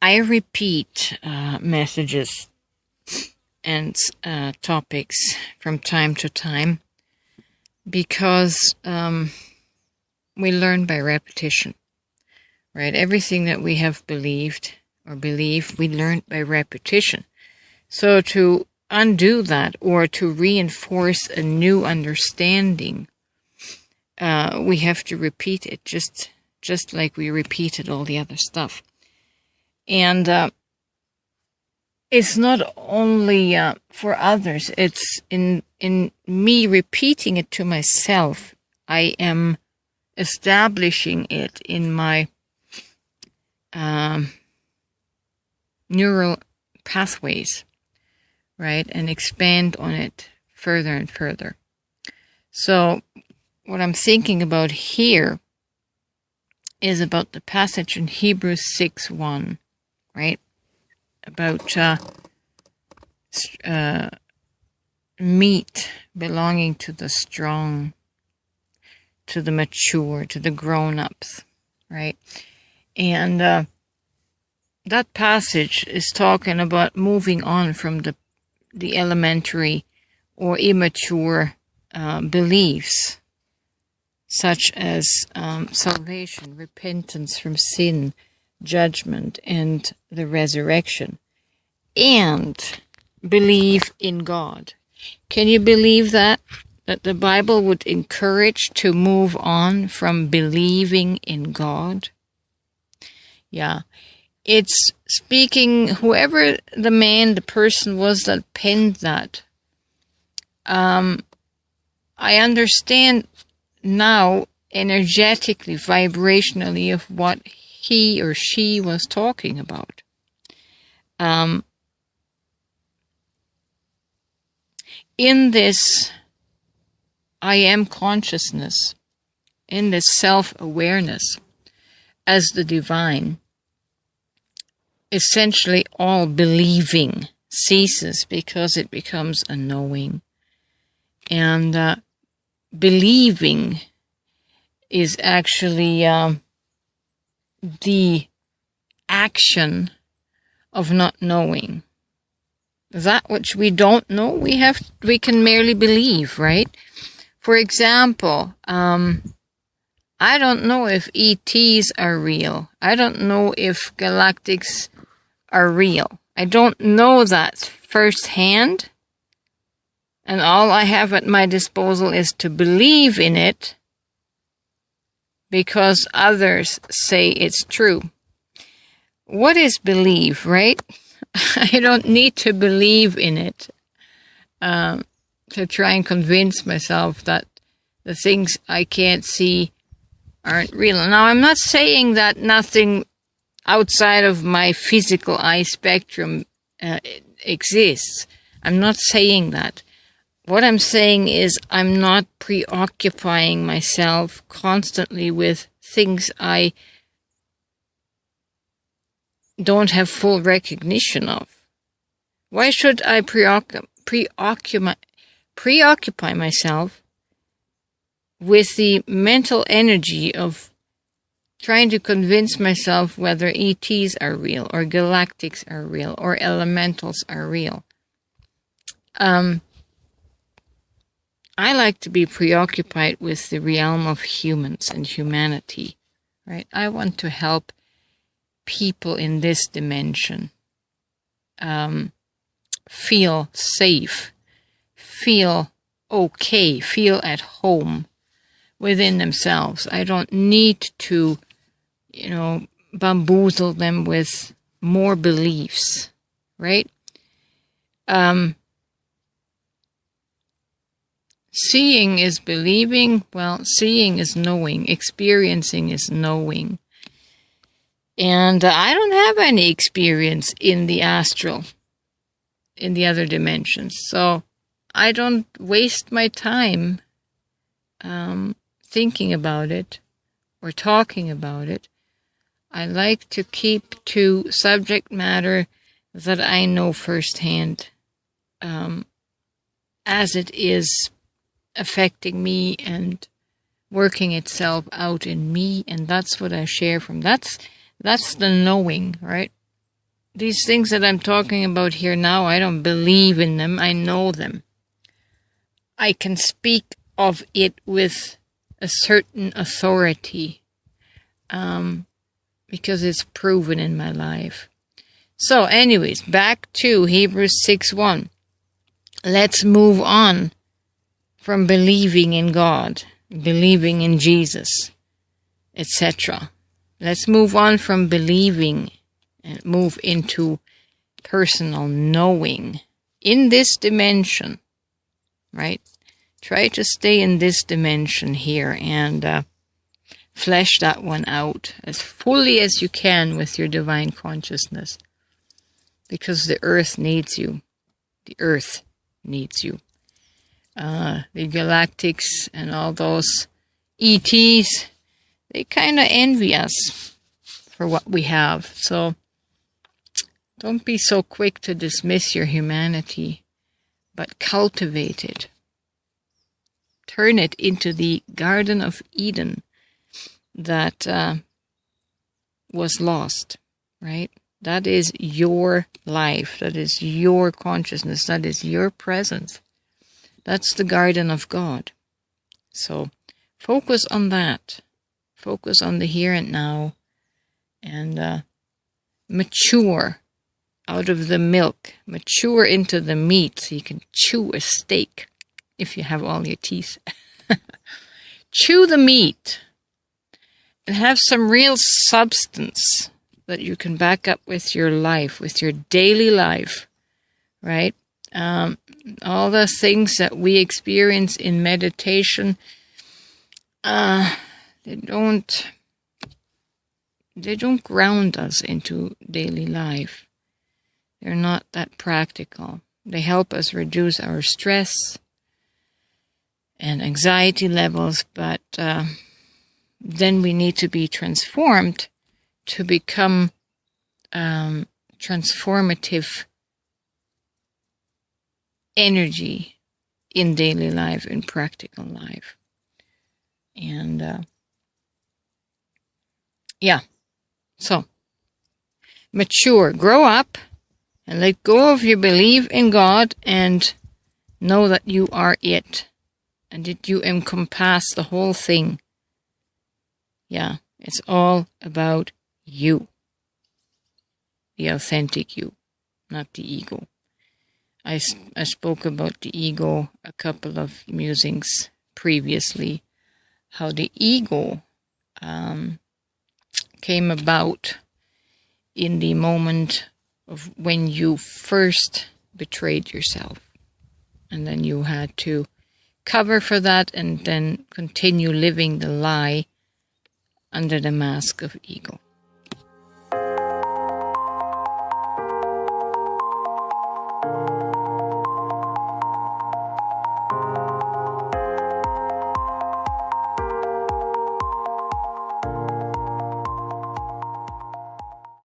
I repeat messages and topics from time to time because we learn by repetition, right? Everything that we have believed or believe, we learn by repetition. So to undo that or to reinforce a new understanding, we have to repeat it just like we repeated all the other stuff. And it's not only for others, it's in me repeating it to myself. I am establishing it in my neural pathways, right? And expand on it further and further. So what I'm thinking about here is about the passage in Hebrews 6:1, right? About meat belonging to the strong, to the mature, to the grown-ups, right? And that passage is talking about moving on from the elementary or immature beliefs, such as salvation, repentance from sin, judgment, and the resurrection, and believe in God. Can you believe that the Bible would encourage to move on from believing in God? Yeah, it's speaking, whoever the person was that penned that, I understand now energetically, vibrationally, of what he or she was talking about. In this I am consciousness, in this self-awareness as the divine, essentially all believing ceases because it becomes a knowing. And believing is actually the action of not knowing. That which we don't know, we can merely believe, right? For example, I don't know if ETs are real. I don't know if galactics are real. I don't know that firsthand. And all I have at my disposal is to believe in it because others say it's true. What is believe, right? I don't need to believe in it to try and convince myself that the things I can't see aren't real. Now, I'm not saying that nothing outside of my physical eye spectrum exists. I'm not saying that. What I'm saying is I'm not preoccupying myself constantly with things I don't have full recognition of. Why should I preoccupy myself with the mental energy of trying to convince myself whether ETs are real or galactics are real or elementals are real? I like to be preoccupied with the realm of humans and humanity, right? I want to help people in this dimension feel safe, feel okay, feel at home within themselves. I don't need to, bamboozle them with more beliefs, right? Seeing is believing. Well, seeing is knowing. Experiencing is knowing. And I don't have any experience in the astral, in the other dimensions. So I don't waste my time thinking about it or talking about it. I like to keep to subject matter that I know firsthand as it is affecting me and working itself out in me, and that's what I share from. That's the knowing, right? These things that I'm talking about here now, I don't believe in them, I know them. I can speak of it with a certain authority, because it's proven in my life. So anyways, back to Hebrews 6:1. Let's move on from believing in God, believing in Jesus, etc. Let's move on from believing and move into personal knowing in this dimension, right? Try to stay in this dimension here and flesh that one out as fully as you can with your divine consciousness, because the earth needs you. The earth needs you. The galactics and all those ETs, they kind of envy us for what we have. So don't be so quick to dismiss your humanity, but cultivate it. Turn it into the Garden of Eden that was lost, right? That is your life. That is your consciousness. That is your presence. That's the garden of God. So focus on that. Focus on the here and now, and mature out of the milk. Mature into the meat so you can chew a steak if you have all your teeth. Chew the meat and have some real substance that you can back up with your life, with your daily life, right? All the things that we experience in meditation, they don't ground us into daily life. They're not that practical. They help us reduce our stress and anxiety levels, but then we need to be transformed to become transformative energy in daily life, in practical life. And so mature, grow up, and let go of your belief in God, and know that you are it, and that you encompass the whole thing. Yeah, it's all about you, the authentic you, not the ego. I spoke about the ego a couple of musings previously, how the ego came about in the moment of when you first betrayed yourself, and then you had to cover for that and then continue living the lie under the mask of ego.